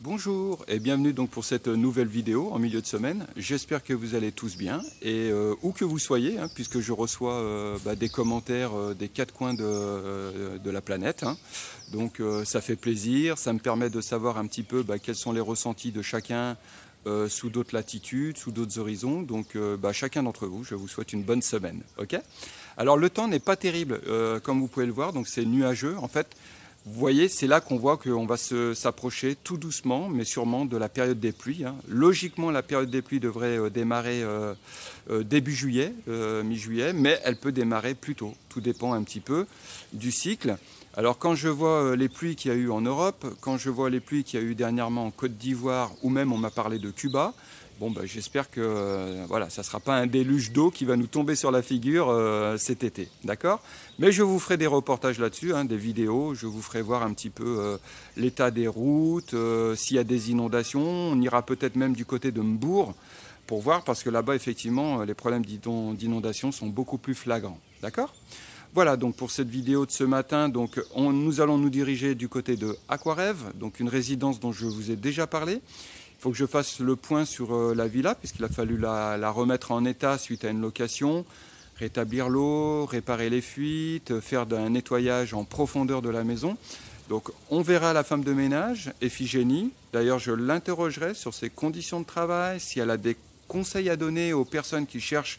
Bonjour et bienvenue donc pour cette nouvelle vidéo en milieu de semaine. J'espère que vous allez tous bien et où que vous soyez, puisque je reçois des commentaires des quatre coins de la planète. Donc ça fait plaisir, ça me permet de savoir un petit peu quels sont les ressentis de chacun sous d'autres latitudes, sous d'autres horizons. Donc chacun d'entre vous, je vous souhaite une bonne semaine. Ok ? Alors le temps n'est pas terrible, comme vous pouvez le voir, donc c'est nuageux en fait. Vous voyez, c'est là qu'on voit qu'on va s'approcher tout doucement, mais sûrement de la période des pluies. Logiquement, la période des pluies devrait démarrer début juillet, mi-juillet, mais elle peut démarrer plus tôt. Tout dépend un petit peu du cycle. Alors quand je vois les pluies qu'il y a eu en Europe, quand je vois les pluies qu'il y a eu dernièrement en Côte d'Ivoire, ou même on m'a parlé de Cuba, j'espère que ça ne sera pas un déluge d'eau qui va nous tomber sur la figure cet été, d'accord ? Mais je vous ferai des reportages là-dessus, des vidéos, je vous ferai voir un petit peu l'état des routes, s'il y a des inondations, on ira peut-être même du côté de Mbourg pour voir, parce que là-bas, effectivement, les problèmes d'inondation sont beaucoup plus flagrants, d'accord ? Voilà donc pour cette vidéo de ce matin, donc nous allons nous diriger du côté de Aquarêve, donc une résidence dont je vous ai déjà parlé. Il faut que je fasse le point sur la villa, puisqu'il a fallu la remettre en état suite à une location, rétablir l'eau, réparer les fuites, faire un nettoyage en profondeur de la maison. Donc on verra la femme de ménage, Ephigénie. D'ailleurs, je l'interrogerai sur ses conditions de travail, si elle a des conseils à donner aux personnes qui cherchent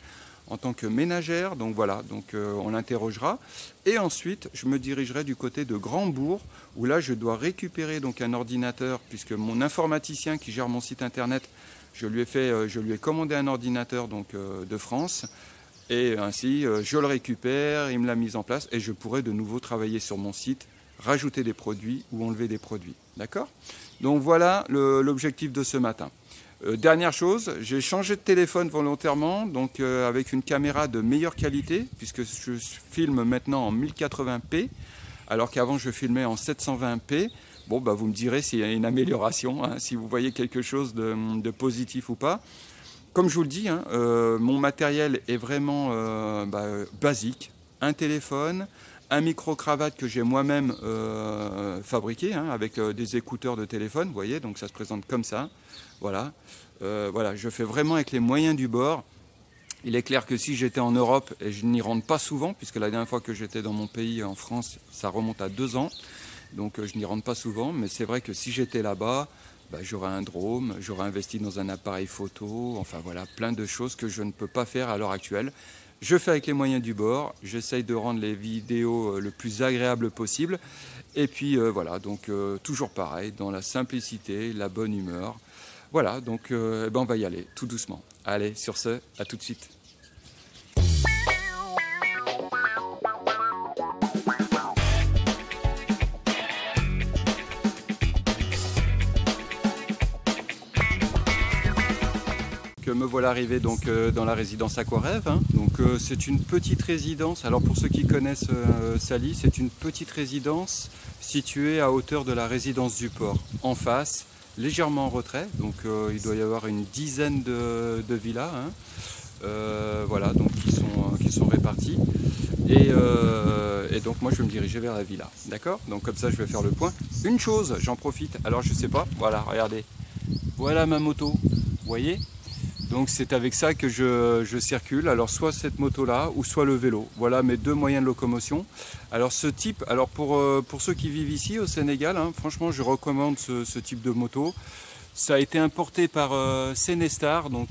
en tant que ménagère. Donc voilà, on l'interrogera. Et ensuite, je me dirigerai du côté de Grandbourg, où là, je dois récupérer donc un ordinateur, puisque mon informaticien qui gère mon site internet, je lui ai commandé un ordinateur de France. Et ainsi, je le récupère, il me l'a mis en place, et je pourrai de nouveau travailler sur mon site, rajouter des produits ou enlever des produits. D'accord ? Donc voilà l'objectif de ce matin. Dernière chose, j'ai changé de téléphone volontairement, donc avec une caméra de meilleure qualité, puisque je filme maintenant en 1080p, alors qu'avant je filmais en 720p. Vous me direz s'il y a une amélioration, si vous voyez quelque chose de positif ou pas. Comme je vous le dis, mon matériel est vraiment basique. Un téléphone, un micro-cravate que j'ai moi-même fabriqué avec des écouteurs de téléphone, vous voyez, donc ça se présente comme ça. Voilà, je fais vraiment avec les moyens du bord. Il est clair que si j'étais en Europe, et je n'y rentre pas souvent, puisque la dernière fois que j'étais dans mon pays, en France, ça remonte à 2 ans, donc je n'y rentre pas souvent, mais c'est vrai que si j'étais là-bas, j'aurais un drone, j'aurais investi dans un appareil photo, enfin voilà, plein de choses que je ne peux pas faire à l'heure actuelle. Je fais avec les moyens du bord, j'essaye de rendre les vidéos le plus agréable possible, et puis toujours pareil, dans la simplicité, la bonne humeur. Voilà, donc on va y aller, tout doucement. Allez, sur ce, à tout de suite. Me voilà arrivé dans la résidence Aquarêve. C'est une petite résidence. Alors pour ceux qui connaissent Sally, c'est une petite résidence située à hauteur de la résidence du port, en face, légèrement en retrait. Donc il doit y avoir une dizaine de villas, qui sont réparties. Et donc moi je vais me diriger vers la villa. D'accord ? Donc comme ça je vais faire le point. Une chose, j'en profite. Alors je sais pas. Voilà, regardez. Voilà ma moto. Vous voyez ? Donc c'est avec ça que je circule, alors soit cette moto-là ou soit le vélo. Voilà mes deux moyens de locomotion. Alors ce type, pour ceux qui vivent ici au Sénégal, franchement je recommande ce type de moto. Ça a été importé par Senestar, donc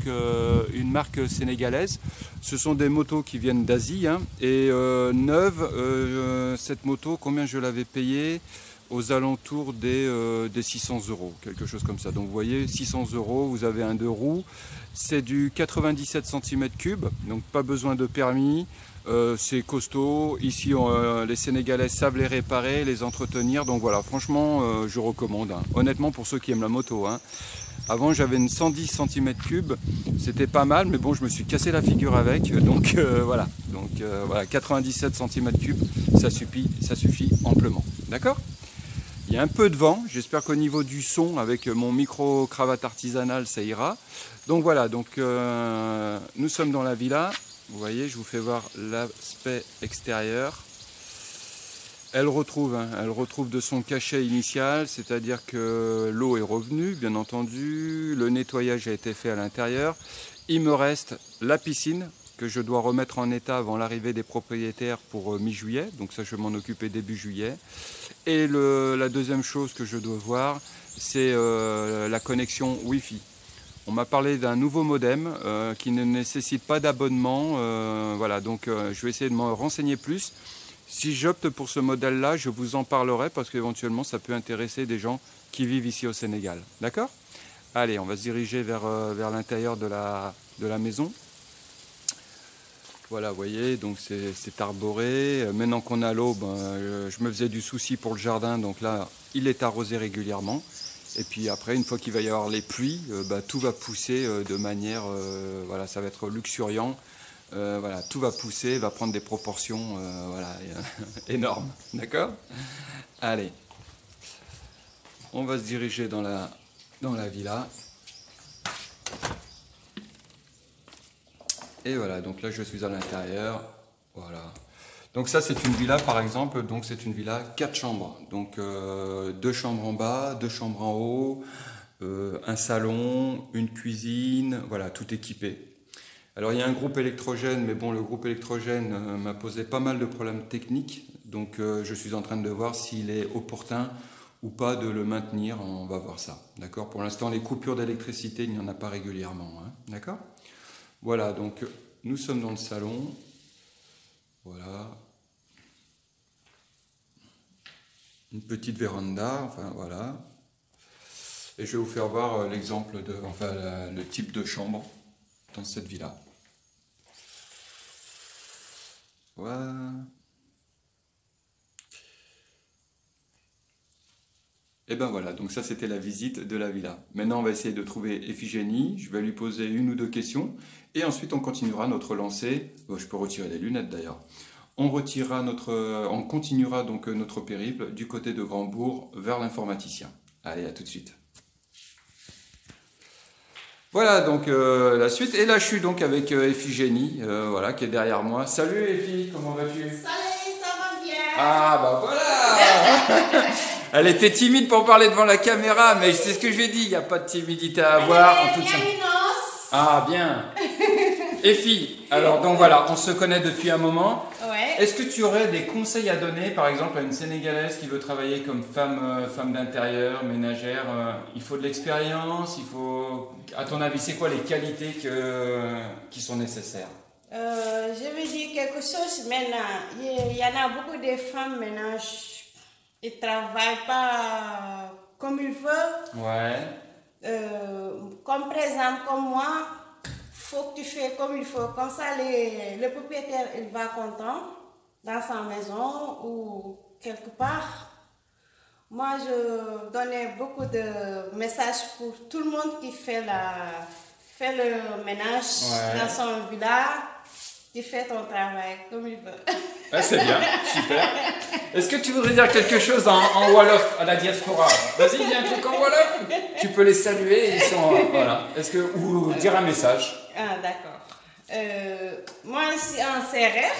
une marque sénégalaise. Ce sont des motos qui viennent d'Asie et neuve, cette moto, combien je l'avais payée ? Aux alentours des 600 €, quelque chose comme ça. Donc vous voyez, 600 €, vous avez un 2 roues, c'est du 97 cm3, donc pas besoin de permis, c'est costaud. Ici, les Sénégalais savent les réparer, les entretenir, donc voilà, franchement, je recommande. Honnêtement, pour ceux qui aiment la moto. Avant, j'avais une 110 cm3, c'était pas mal, mais bon, je me suis cassé la figure avec, donc voilà. Donc 97 cm3, ça suffit amplement, d'accord ? Il y a un peu de vent, j'espère qu'au niveau du son, avec mon micro-cravate artisanale, ça ira. Donc voilà, nous sommes dans la villa. Vous voyez, je vous fais voir l'aspect extérieur. Elle retrouve de son cachet initial, c'est-à-dire que l'eau est revenue, bien entendu, le nettoyage a été fait à l'intérieur. Il me reste la piscine que je dois remettre en état avant l'arrivée des propriétaires pour mi-juillet, donc ça je vais m'en occuper début juillet. Et la deuxième chose que je dois voir, c'est la connexion Wi-Fi. On m'a parlé d'un nouveau modem qui ne nécessite pas d'abonnement, voilà, donc je vais essayer de me renseigner plus. Si j'opte pour ce modèle-là, je vous en parlerai parce qu'éventuellement ça peut intéresser des gens qui vivent ici au Sénégal. D'accord? Allez, on va se diriger vers l'intérieur de la maison. Voilà, vous voyez, donc c'est arboré. Maintenant qu'on a l'eau, je me faisais du souci pour le jardin, donc là, il est arrosé régulièrement. Et puis après, une fois qu'il va y avoir les pluies, tout va pousser de manière, voilà, ça va être luxuriant. Voilà, tout va pousser, va prendre des proportions voilà, énormes. D'accord? Allez, on va se diriger dans la villa. Et voilà, donc là je suis à l'intérieur. Voilà. Donc ça c'est une villa par exemple, donc c'est une villa 4 chambres. Donc 2 chambres en bas, 2 chambres en haut, un salon, une cuisine, voilà, tout équipé. Alors il y a un groupe électrogène, mais bon, le groupe électrogène m'a posé pas mal de problèmes techniques, donc je suis en train de voir s'il est opportun ou pas de le maintenir, on va voir ça, d'accord? Pour l'instant, les coupures d'électricité, il n'y en a pas régulièrement, hein, d'accord? Voilà, donc nous sommes dans le salon, voilà, une petite véranda, enfin voilà, et je vais vous faire voir l'exemple de, enfin le type de chambre dans cette villa. Voilà. Et ben voilà, donc ça c'était la visite de la villa. Maintenant on va essayer de trouver Iphigénie, je vais lui poser 1 ou 2 questions, et ensuite on continuera notre lancée. Bon, je peux retirer les lunettes d'ailleurs. On continuera donc notre périple du côté de Grandbourg vers l'informaticien. Allez, à tout de suite. Voilà donc la suite, et là je suis donc avec Iphigénie, voilà, qui est derrière moi. Salut Ephi, comment vas-tu? Salut, ça va bien? Ah bah voilà. Elle était timide pour parler devant la caméra, mais c'est ce que je lui ai dit, il n'y a pas de timidité à avoir. En toute Ah bien. Ephi, alors donc voilà, on se connaît depuis un moment. Ouais. Est-ce que tu aurais des conseils à donner, par exemple, à une Sénégalaise qui veut travailler comme femme d'intérieur, ménagère? Il faut de l'expérience, il faut... À ton avis, c'est quoi les qualités qui sont nécessaires? Je vais dire quelque chose maintenant. Il y en a beaucoup de femmes maintenant, ils ne travaillent pas comme ils veulent. Ouais. Comme par exemple, comme moi, faut que tu fais comme il faut. Comme ça, le propriétaire, il va content dans sa maison ou quelque part. Moi, je donnais beaucoup de messages pour tout le monde qui fait le ménage dans son village. Tu fais ton travail comme il veut. Ouais, c'est bien, super. Est-ce que tu voudrais dire quelque chose en Wolof à la diaspora? Vas-y, dis un truc en Wolof. Tu peux les saluer, ils sont... voilà. Ou dire un message. Ah, d'accord. Moi, je suis en Sérère.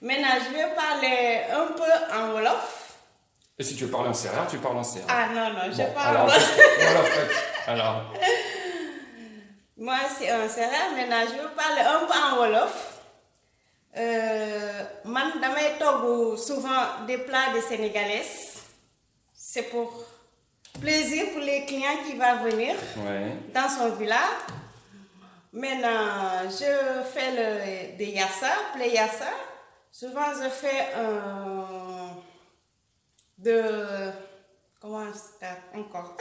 Maintenant, je vais parler un peu en Wolof. Et si tu veux parler en Sérère, tu parles en Sérère. Ah non, je parle alors, Wolof. Alors. Moi, c'est en Sérère. Maintenant, je vais parler un peu en Wolof. Man damay togg souvent des plats de sénégalais. C'est pour plaisir pour les clients qui vont venir dans son village. Maintenant, je fais des yassa, les yassa. Souvent, je fais comment encore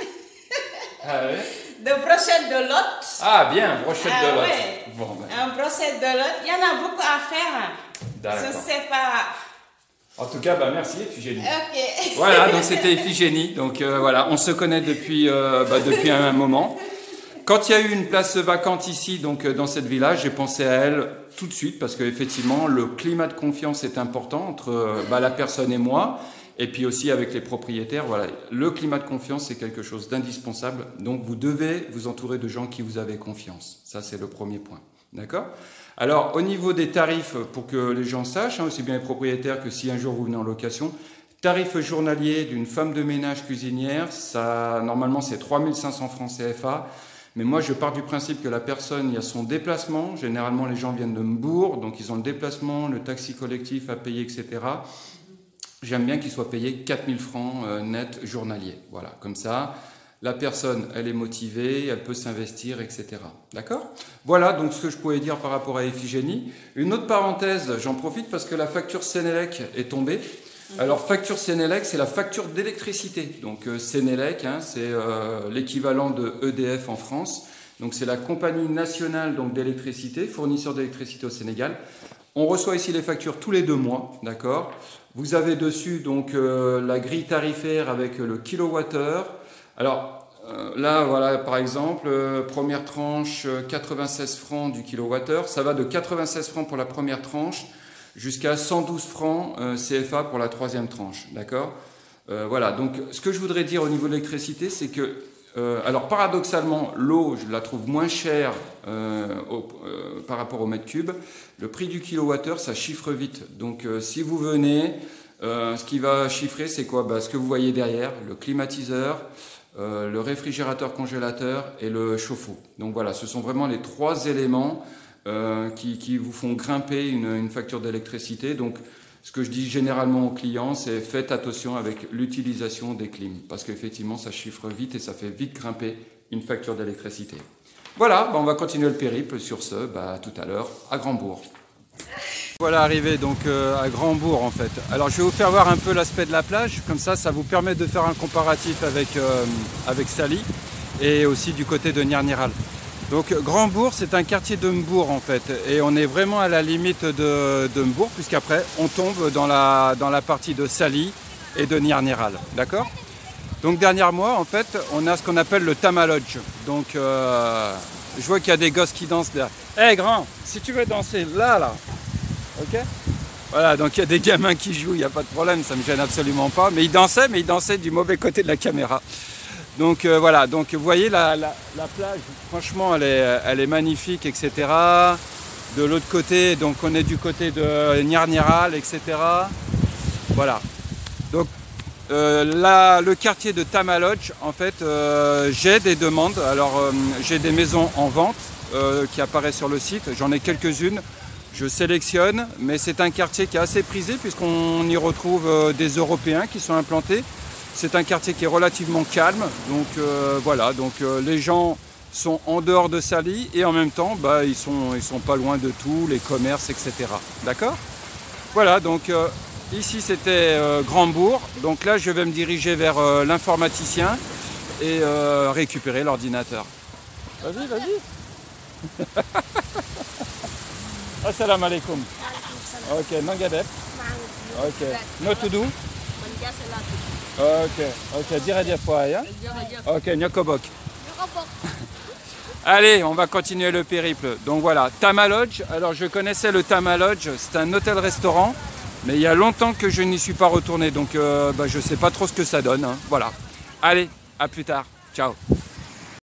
de brochette de lot. Ah bien, brochette de lot. Ouais. Bon, Un brochette de lot. Il y en a beaucoup à faire. D'accord. Je ne sais pas. En tout cas, merci Iphigénie. Ok. Voilà, donc c'était Iphigénie. Donc voilà, on se connaît depuis un moment. Quand il y a eu une place vacante ici, donc dans cette villa, j'ai pensé à elle tout de suite parce qu'effectivement, le climat de confiance est important entre la personne et moi. Et puis aussi avec les propriétaires, voilà, le climat de confiance c'est quelque chose d'indispensable. Donc vous devez vous entourer de gens qui vous avez confiance. Ça c'est le premier point. D'accord? Alors au niveau des tarifs, pour que les gens sachent, aussi bien les propriétaires que si un jour vous venez en location, Tarif journalier d'une femme de ménage cuisinière, ça, normalement c'est 3500 francs CFA. Mais moi je pars du principe que la personne, il y a son déplacement. Généralement les gens viennent de Mbourg, donc ils ont le déplacement, le taxi collectif à payer, etc. J'aime bien qu'il soit payé 4000 francs net journaliers. Voilà, comme ça, la personne, elle est motivée, elle peut s'investir, etc. D'accord? Voilà donc ce que je pouvais dire par rapport à Iphigénie. Une autre parenthèse, j'en profite parce que la facture Sénélec est tombée. Alors, facture Sénélec, c'est la facture d'électricité. Donc, Sénélec, hein, c'est l'équivalent de EDF en France. Donc, c'est la compagnie nationale d'électricité, fournisseur d'électricité au Sénégal. On reçoit ici les factures tous les 2 mois, d'accord? Vous avez dessus donc la grille tarifaire avec le kilowattheure. Alors, là, voilà, par exemple, première tranche, 96 francs du kilowattheure. Ça va de 96 francs pour la première tranche jusqu'à 112 francs CFA pour la 3e tranche, d'accord? Voilà, donc ce que je voudrais dire au niveau de l'électricité, c'est que, alors paradoxalement, l'eau, je la trouve moins chère par rapport au mètre cube. Le prix du kilowattheure, ça chiffre vite. Donc si vous venez, ce qui va chiffrer, c'est quoi? Ce que vous voyez derrière, le climatiseur, le réfrigérateur congélateur et le chauffe-eau. Donc voilà, ce sont vraiment les 3 éléments qui vous font grimper une facture d'électricité. Donc, ce que je dis généralement aux clients, c'est faites attention avec l'utilisation des clims, parce qu'effectivement, ça chiffre vite et ça fait vite grimper une facture d'électricité. Voilà, on va continuer le périple sur ce, tout à l'heure, à Grandbourg. Voilà, arrivé donc à Grandbourg en fait. Alors, je vais vous faire voir un peu l'aspect de la plage, comme ça vous permet de faire un comparatif avec Sali et aussi du côté de Nirniral. Donc Grandbourg, c'est un quartier de Mbourg en fait, et on est vraiment à la limite de Mbourg, puisqu'après on tombe dans la partie de Sali et de Nirniral, d'accord? Donc dernièrement en fait, on a ce qu'on appelle le Tama Lodge. Donc je vois qu'il y a des gosses qui dansent là. Hé grand, si tu veux danser, là, ok? Voilà, donc il y a des gamins qui jouent, il n'y a pas de problème, ça ne me gêne absolument pas, mais ils dansaient du mauvais côté de la caméra. Donc voilà, donc vous voyez la plage, franchement elle est magnifique, etc. De l'autre côté, donc on est du côté de Nirniral, etc. Voilà. Donc le quartier de Tama Lodge, en fait, j'ai des demandes. Alors j'ai des maisons en vente qui apparaissent sur le site, j'en ai quelques-unes. Je sélectionne, mais c'est un quartier qui est assez prisé puisqu'on y retrouve des Européens qui sont implantés. C'est un quartier qui est relativement calme, donc voilà, donc les gens sont en dehors de Sali et en même temps, ils sont pas loin de tout, les commerces, etc. D'accord? Voilà, donc ici c'était Grandbourg, donc là je vais me diriger vers l'informaticien et récupérer l'ordinateur. Vas-y, vas-y. Assalamu alaikum. Ok, Nangadep. Ok, no to do. Ok, dire fois, hein? Ok, Nyokobok. Allez, on va continuer le périple. Donc voilà, Tama Lodge. Alors je connaissais le Tama Lodge, c'est un hôtel-restaurant, mais il y a longtemps que je n'y suis pas retourné, donc je ne sais pas trop ce que ça donne, hein. Voilà. Allez, à plus tard. Ciao.